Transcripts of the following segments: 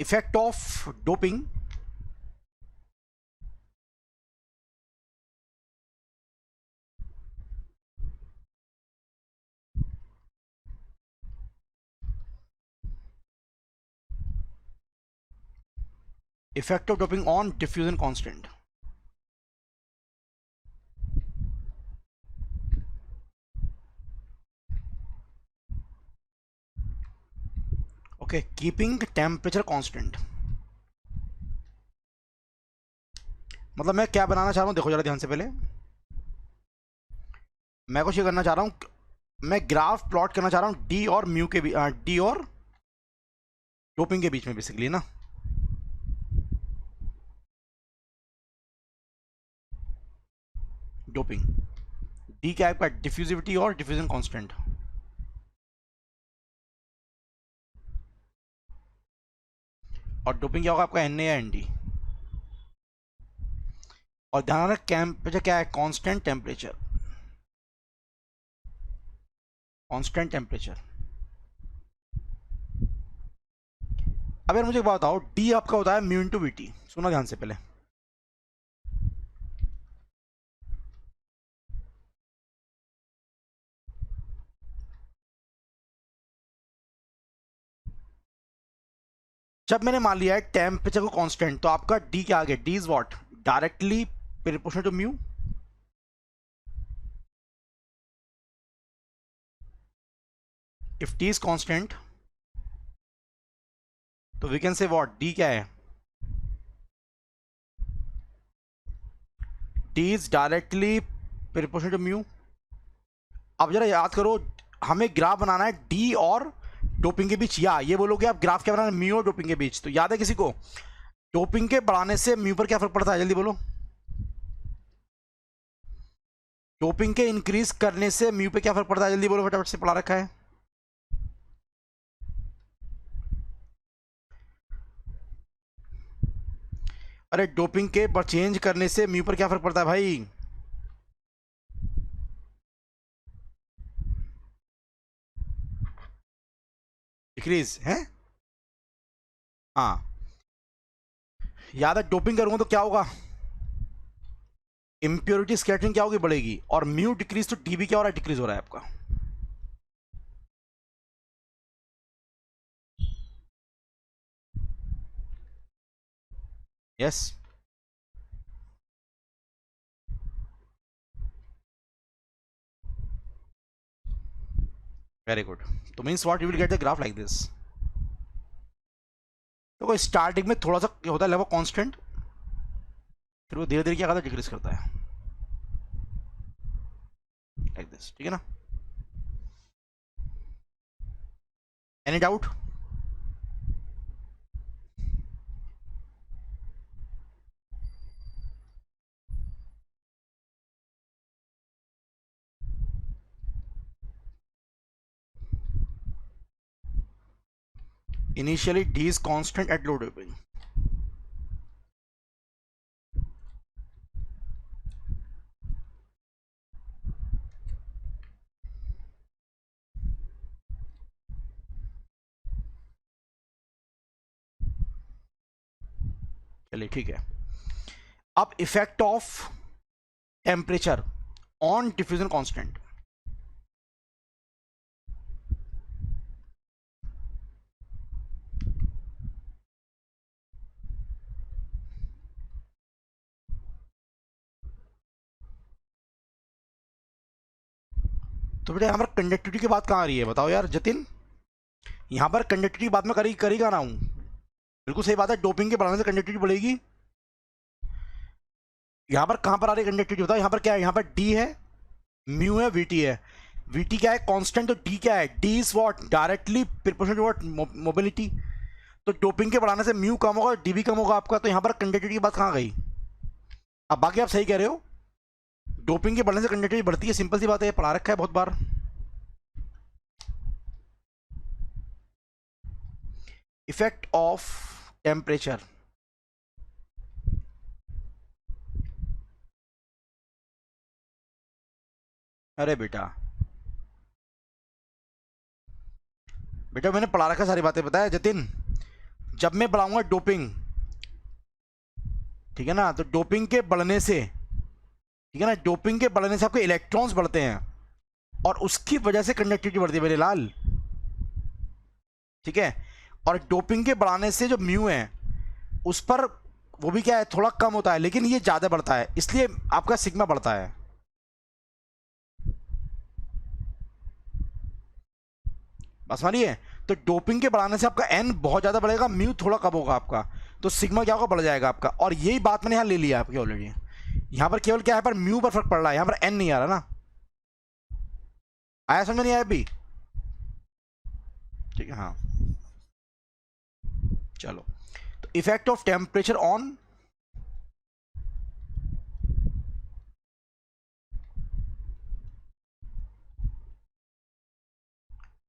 Effect of doping effect of doping on diffusion constant. Okay, keeping temperature constant. मतलब मैं क्या बनाना चाह रहा हूँ, देखो जरा ध्यान से। पहले मैं कुछ ये करना चाह रहा हूँ, मैं ग्राफ प्लॉट करना चाह रहा हूँ डी और म्यू के बीच, डी और डोपिंग के बीच में बेसिकली ना। डोपिंग डी क्या है आपका, डिफ्यूजिविटी और डिफ्यूजन कांस्टेंट। और डोपिंग क्या होगा आपका, एन ए या एन डी। और ध्यान रखना टेम्परेचर क्या है, कांस्टेंट टेम्परेचर। Constant temperature. अब यार मुझे एक बात बताओ, डी आपका होता है म्यू इंटू वी टी। सुनो ध्यान से पहले, जब मैंने मान लिया है टेम्परेचर को कांस्टेंट, तो आपका डी क्या आ गया, D is what, directly proportional to mu. If T is constant तो we can say what, D क्या है, D is directly proportional to mu. अब जरा याद करो, हमें ग्राफ बनाना है डी और डोपिंग के बीच, या ये बोलोगे आप ग्राफ क्या बनाना है, म्यू और डोपिंग के बीच। तो याद है किसी को, डोपिंग के बढ़ाने से म्यू पर क्या फर्क पड़ता है, जल्दी बोलो। डोपिंग के इंक्रीज करने से म्यू पे क्या फर्क पड़ता है, जल्दी बोलो, फटाफट से पढ़ा रखा है। अरे डोपिंग के चेंज करने से म्यू पर क्या फर्क पड़ता है भाई, डिक्रीज है। हाँ याद है, डोपिंग करूंगा तो क्या होगा, इंप्योरिटी स्कैटरिंग क्या होगी, बढ़ेगी। और म्यू डिक्रीज तो डीबी क्या हो रहा है, डिक्रीज हो रहा है आपका। Yes, very good. तो means what, you will get the graph like this. तो स्टार्टिंग में थोड़ा सा होता है लगभग कांस्टेंट, फिर वो धीरे धीरे क्या करता है, डिक्रीज करता है लाइक दिस, ठीक है ना। Any doubt? Initially D is constant at low doping. चलिए ठीक है। अब effect of temperature on diffusion constant. तो बेटा यहाँ पर कंडक्टिविटी की बात कहाँ आ रही है, बताओ यार जतिन। यहाँ पर कंडक्टिविटी की बात मैं करी ना हूँ। बिल्कुल सही बात है, डोपिंग के बढ़ाने से कंडक्टिविटी बढ़ेगी। यहाँ पर कहाँ पर आ रही है कंडक्टिविटी, बताओ। यहाँ पर क्या है, यहाँ पर डी है, म्यू है, वीटी है। वीटी क्या है, कांस्टेंट। तो डी क्या है, D is what, directly proportional to what, mobility. तो डोपिंग के बढ़ाने से म्यू कम होगा, डी भी कम होगा आपका। तो यहाँ पर कंडक्टिविटी की बात कहाँ गई। अब बाकी आप सही कह रहे हो, डोपिंग के बढ़ने से कंडक्टिविटी बढ़ती है, सिंपल सी बात है, पढ़ा रखा है बहुत बार। Effect of temperature. अरे बेटा, बेटा मैंने पढ़ा रखा सारी बातें, पता है जतिन। जब मैं बढ़ाऊंगा डोपिंग, ठीक है ना, तो डोपिंग के बढ़ने से, ठीक है ना, डोपिंग के बढ़ने से आपके इलेक्ट्रॉन्स बढ़ते हैं और उसकी वजह से कंडक्टिविटी बढ़ती है मेरे लाल, ठीक है। और डोपिंग के बढ़ाने से जो म्यू है उस पर वो भी क्या है, थोड़ा कम होता है, लेकिन ये ज्यादा बढ़ता है, इसलिए आपका सिग्मा बढ़ता है। बस मानिए, तो डोपिंग के बढ़ाने से आपका एन बहुत ज्यादा बढ़ेगा, म्यू थोड़ा कम होगा आपका, तो सिग्मा क्या होगा, बढ़ जाएगा आपका। और यही बात मैंने यहां ले लिया आपकी ऑलरेडी। यहां पर केवल क्या है, पर म्यू पर फर्क पड़ रहा है, यहां पर एन नहीं आ रहा ना। आया समझ नहीं आया अभी? ठीक है, हाँ। चलो, तो effect of temperature on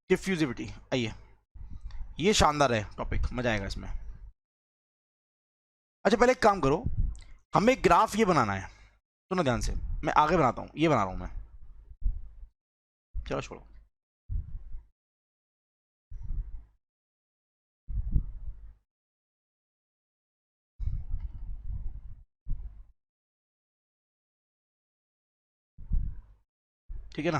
diffusivity. आइए, ये शानदार है टॉपिक, मजा आएगा इसमें। अच्छा, पहले एक काम करो, हमें ग्राफ ये बनाना है, सुनो ध्यान से, मैं आगे बनाता हूँ, ये बना रहा हूँ मैं। चलो छोड़ो। ठीक है ना।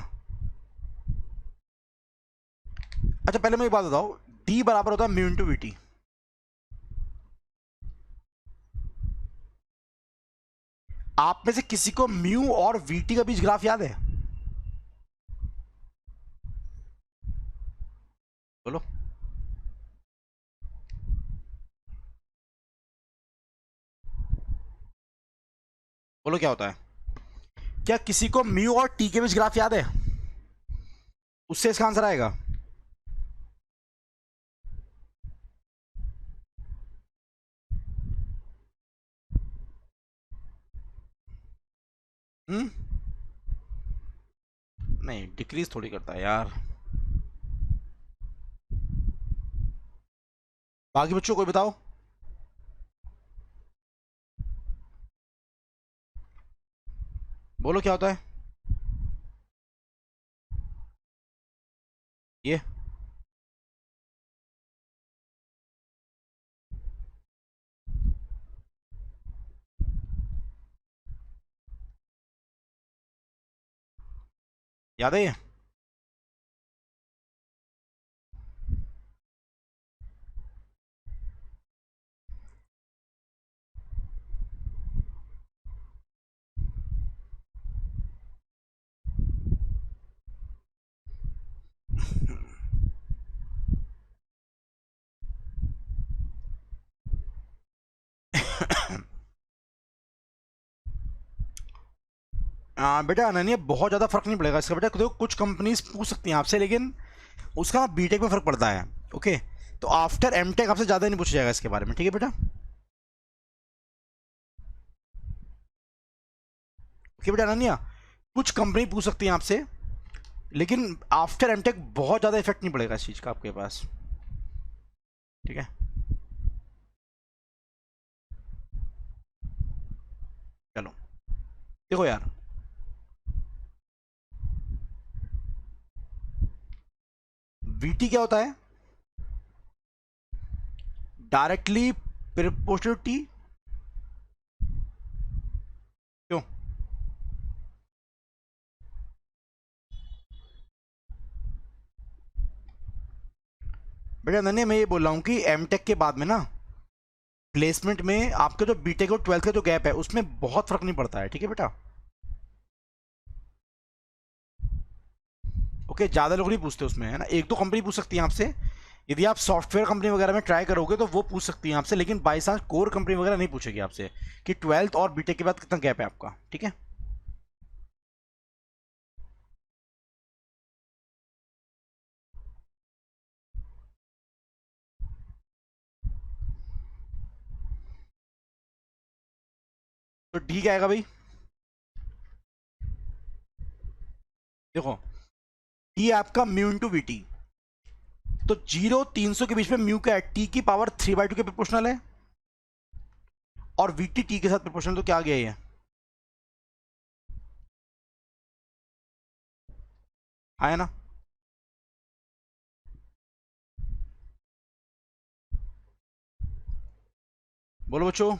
अच्छा, पहले मैं एक बात बताओ, डी बराबर होता है म्यू इंटू वीटी। आप में से किसी को म्यू और वीटी का बीच ग्राफ याद है? बोलो। बोलो क्या होता है? क्या किसी को म्यू और टी के बीच ग्राफ याद है? उससे इसका आंसर आएगा। हम्म, नहीं, डिक्रीज थोड़ी करता है यार। बाकी बच्चों कोई बताओ। बोलो क्या होता है ये? याद है ये? बेटा अनन्या, बहुत ज़्यादा फर्क नहीं पड़ेगा इसका बेटा, देखो कुछ कंपनीज पूछ सकती हैं आपसे, लेकिन उसका बीटेक में फर्क पड़ता है। ओके, तो आफ्टर एमटेक आपसे ज़्यादा नहीं पूछा जाएगा इसके बारे में, ठीक है बेटा? ओके बेटा अनन्या, कुछ कंपनी पूछ सकती हैं आपसे, लेकिन आफ्टर एमटेक बहुत ज़्यादा इफेक्ट नहीं पड़ेगा इस चीज़ का आपके पास, ठीक है? चलो, देखो यार, वीटी क्या होता है? Directly proportional T. क्यों? बेटा नन्हे, मैं ये बोल रहा हूँ कि एमटेक के बाद में ना, प्लेसमेंट में आपके जो बीटेक और ट्वेल्थ का जो गैप है उसमें बहुत फर्क नहीं पड़ता है, ठीक है बेटा? ओके, ज़्यादा लोग नहीं पूछते उसमें, है ना, एक दो कंपनी पूछ सकती है आपसे, यदि आप सॉफ्टवेयर कंपनी वगैरह में ट्राई करोगे तो वो पूछ सकती हैं आपसे, लेकिन बाई चांस कोर कंपनी वगैरह नहीं पूछेगी आपसे कि ट्वेल्थ और बीटेक के बाद कितना गैप है आपका, ठीक है? तो डी क्या आएगा भाई? देखो, डी आपका म्यू इंटू वीटी, तो 0 300 के बीच में म्यू क्या है, टी की पावर 3/2 के प्रोपोर्शनल है, और वीटी टी के साथ प्रोपोर्शनल, तो क्या आ गया ये? हाँ है ना? बोलो बच्चों।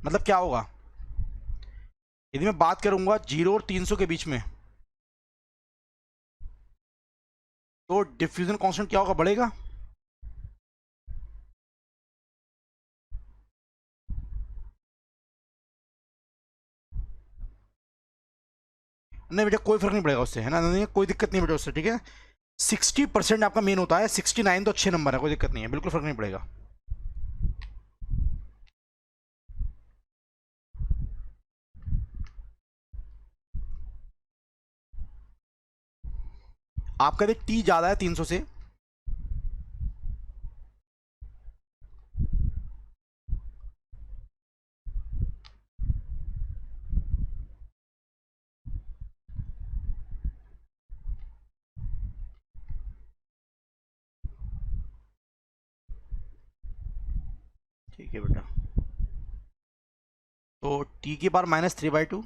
मतलब क्या होगा यदि मैं बात करूंगा 0 और 300 के बीच में, तो डिफ्यूजन कांस्टेंट क्या होगा, बढ़ेगा? नहीं बेटा, कोई फर्क नहीं पड़ेगा उससे, है ना? नहीं, कोई दिक्कत नहीं बेटा उससे, ठीक है। 60% आपका मेन होता है, 69 तो अच्छे नंबर है, कोई दिक्कत नहीं है, बिल्कुल फर्क नहीं पड़ेगा। आपका देख टी ज्यादा है 300 से। ठीक है बेटा, तो टी की पावर -3/2।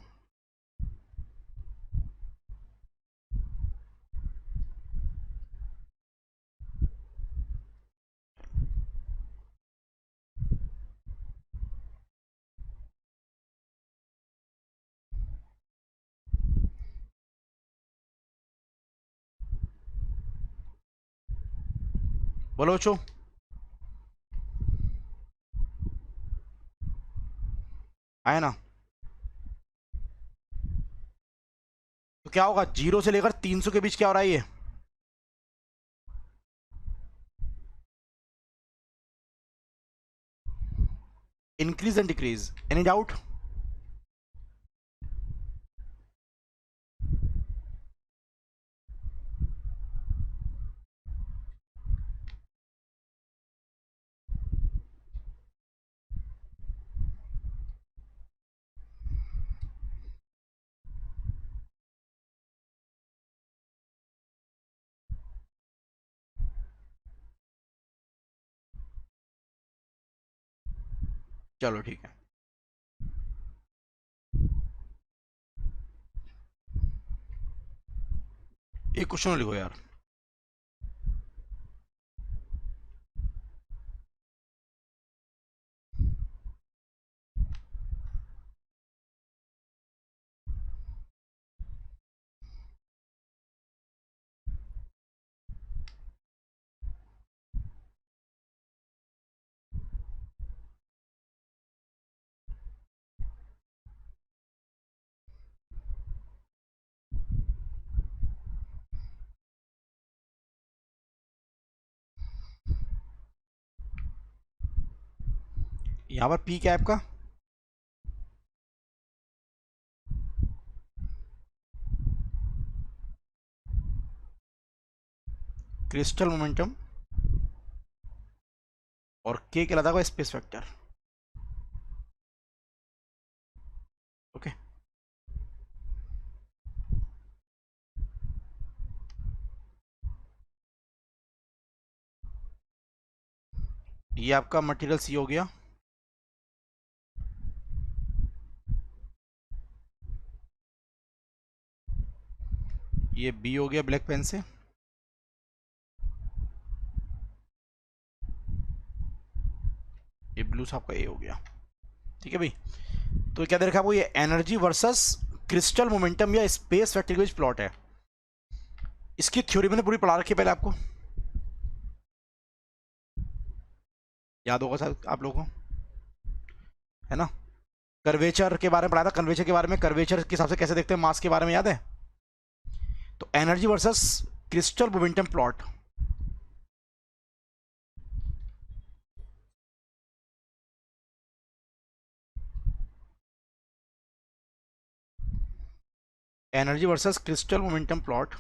बोलो बच्चों। आया ना? तो क्या होगा 0 से लेकर 300 के बीच, क्या हो रहा है ये? Increase and decrease, any doubt? चलो ठीक है। एक क्वेश्चन लिखो यार। यहाँ पर पी क्या है आपका? क्रिस्टल मोमेंटम, और के कहलाता है स्पेस वेक्टर। ओके। ये आपका मटेरियल सी हो गया। ये बी हो गया ब्लैक पेन से। ये ब्लू से आपका ए हो गया। ठीक है भाई, तो क्या दे रखा है आपको, ये एनर्जी वर्सेस क्रिस्टल मोमेंटम या स्पेस वेक्टर का प्लॉट है। इसकी थ्योरी मैंने पूरी पढ़ा रखी है पहले आपको, याद होगा शायद आप लोगों को, है ना? कर्वेचर के बारे में पढ़ा था, कर्वेचर के बारे में, कर्वेचर के हिसाब से कैसे देखते हैं मास के बारे में, याद है? तो energy versus crystal momentum plot. Energy versus crystal momentum plot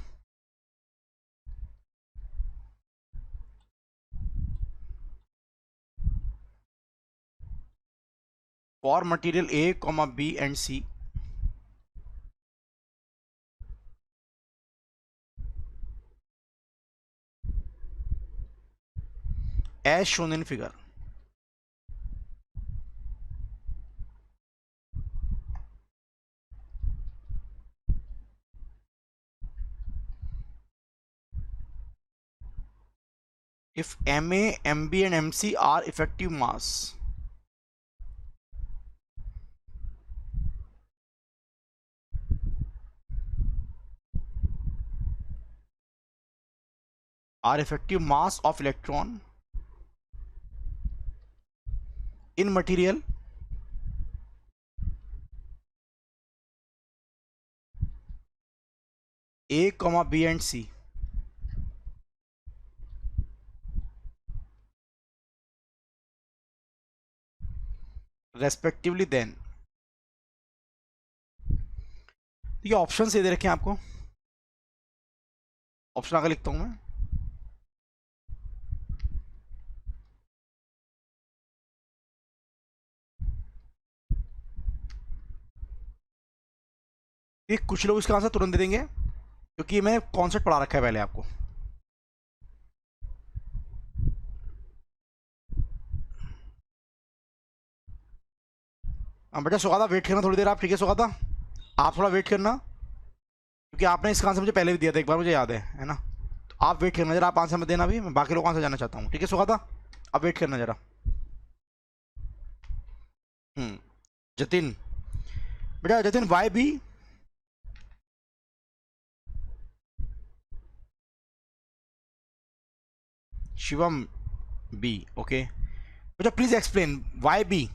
for material A comma B and C as shown in figure. if Ma, Mb and Mc are effective mass, of electron in material A, B and C respectively, then ये option से दे रखे हैं आपको, option आगे लिखता हूं मैं। ये कुछ लोग इसका आंसर तुरंत दे देंगे क्योंकि ये मैंने कॉन्सेप्ट पढ़ा रखा है पहले आपको। हाँ बेटा सुगाता वेट करना थोड़ी देर आप, ठीक है सुगाता, आप थोड़ा वेट करना क्योंकि आपने इसका आंसर मुझे पहले भी दिया था एक बार, मुझे याद है ना। तो आप वेट करना जरा, आप आंसर मत देना अभी, मैं बाकी लोगों का आंसर जानना चाहता हूँ, ठीक है सुगाता, आप वेट करना जरा। जतिन, बेटा Jatin why B, Shivam B, okay बेटा please explain why B.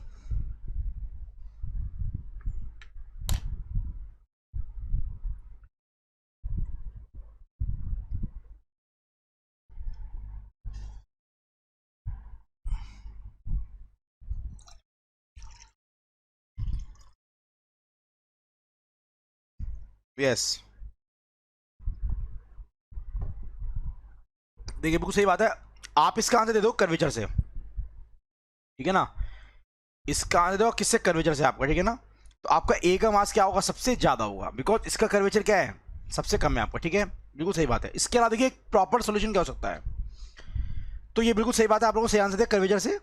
Yes देखिए बिल्कुल सही बात है, आप इसका आंसर दे दो कर्वेचर से, ठीक है ना, इसका आंसर दो किससे, कर्वेचर से आपका, ठीक है ना। तो आपका ए का मास क्या होगा, सबसे ज्यादा होगा, बिकॉज इसका कर्वेचर क्या है, सबसे कम है आपका, ठीक है, बिल्कुल सही बात है। इसके अलावा देखिए एक प्रॉपर सोल्यूशन क्या हो सकता है, तो ये बिल्कुल सही बात है, आप लोगों को सही आंसर दिया कर्वेचर से।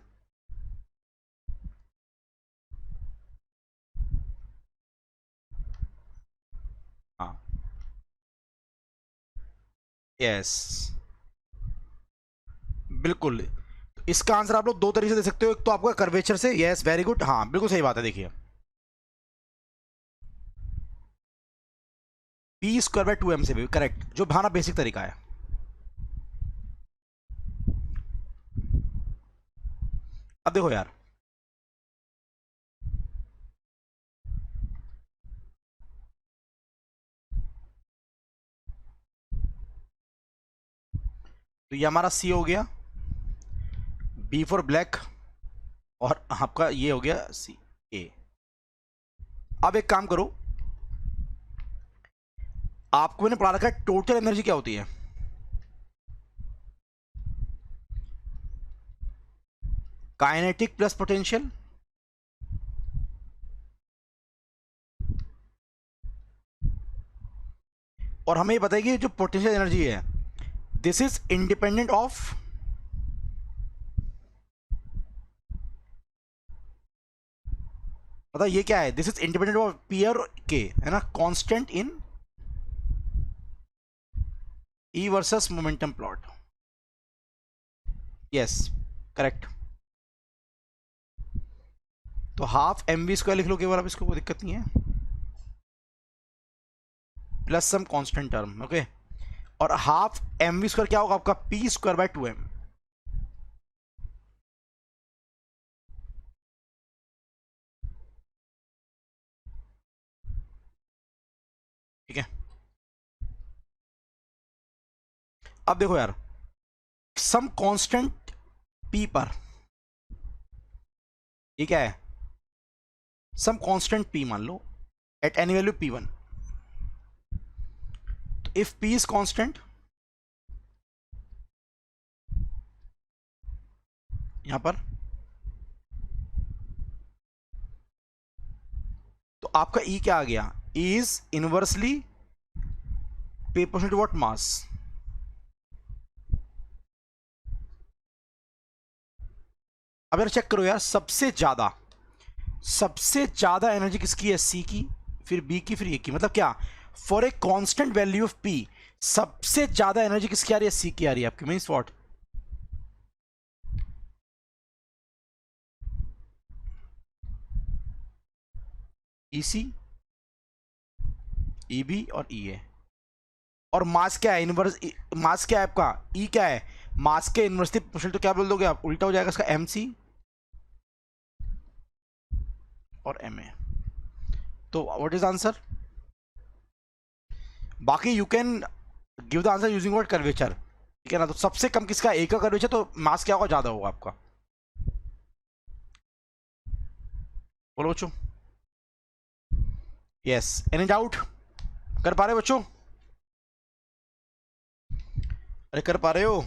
हाँ यस बिल्कुल, इसका आंसर आप लोग दो तरीके से दे सकते हो, एक तो आपका कर्वेचर से, यस वेरी गुड, हाँ बिल्कुल सही बात है। देखिए पी स्क्वायर बाय 2m से भी करेक्ट, जो हमारा बेसिक तरीका है। अब देखो यार, तो ये हमारा सी हो गया, बी फॉर ब्लैक, और आपका ये हो गया सी ए। अब एक काम करो, आपको मैंने पढ़ा रखा है टोटल एनर्जी क्या होती है, काइनेटिक प्लस पोटेंशियल, और हमें ये बताइए जो पोटेंशियल एनर्जी है दिस इज इंडिपेंडेंट ऑफ, मतलब ये क्या है, this is independent of P और के, है ना, constant in E versus momentum plot, yes correct. तो हाफ एम वी स्क्वायर लिख लो केवल, अब इसको कोई दिक्कत नहीं है, plus some constant term, okay, और हाफ एम वी स्क्वायर क्या होगा आपका, पी स्क्वायर बाय 2m, ठीक है। अब देखो यार, सम कांस्टेंट पी पर, ये क्या है, सम कांस्टेंट पी मान लो एट एनी वैल्यू p1, तो इफ p इज कांस्टेंट, यहां पर तो आपका E क्या आ गया, E is inversely proportional to what, mass. अब यार चेक करो यार, सबसे ज्यादा एनर्जी किसकी है, सी की, फिर बी की, फिर ए की, मतलब क्या, for a constant value of P सबसे ज्यादा एनर्जी किसकी आ रही है, सी की आ रही है आपकी, मींस व्हाट, EC, EB और EA। और मास क्या है, इनवर्स मास क्या है आपका, E क्या है, मास के इनवर्सली प्रोपोर्शनल, तो क्या बोल दोगे आप, उल्टा हो जाएगा इसका, MC और MA। तो व्हाट इज आंसर? बाकी you can give the answer using word curvature, ठीक है ना। तो सबसे कम किसका, A का कर्वेचर, तो मास क्या होगा, ज्यादा होगा आपका। बोलो बच्चों, यस, एनी डाउट? कर पा रहे हो बच्चों? अरे कर पा रहे हो?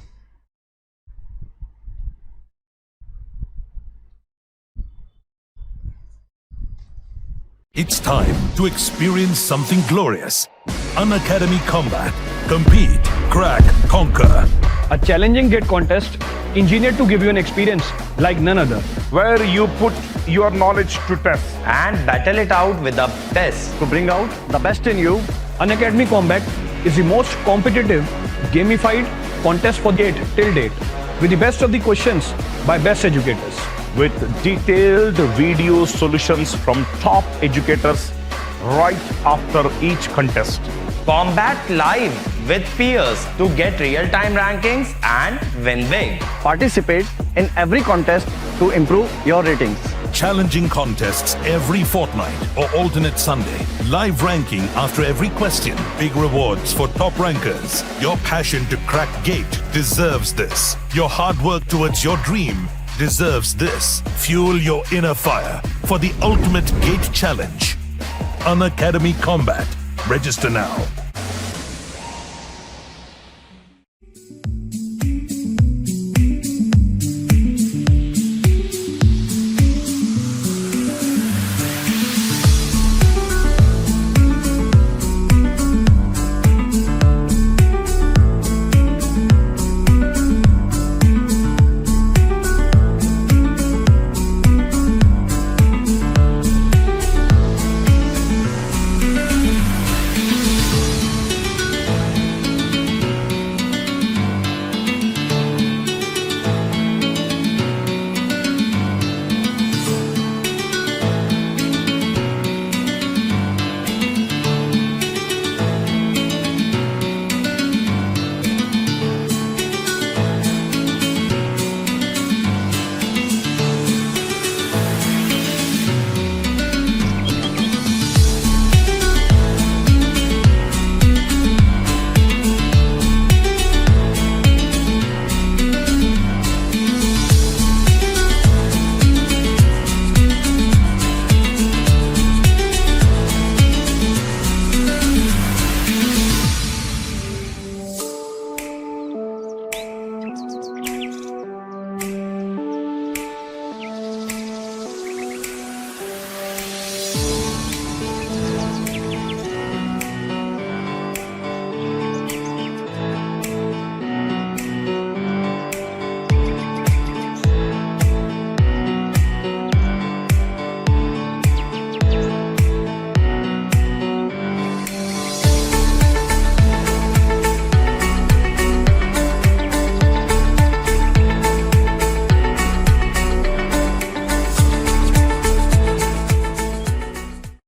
It's time to experience something glorious. Unacademy Combat. Compete, crack, conquer. A challenging gate contest engineered to give you an experience like none other. where you put your knowledge to test. and battle it out with the best. To bring out the best in you, Unacademy Combat is the most competitive, gamified contest for gate till date, with the best of the questions by best educators. With detailed video solutions from top educators right after each contest. Combat live with peers to get real-time rankings and win big. Participate in every contest to improve your ratings. Challenging contests every fortnight or alternate Sunday. Live ranking after every question. Big rewards for top rankers. Your passion to crack gate deserves this. Your hard work towards your dream deserves this. Fuel your inner fire for the ultimate gate challenge. Unacademy Combat. Register now.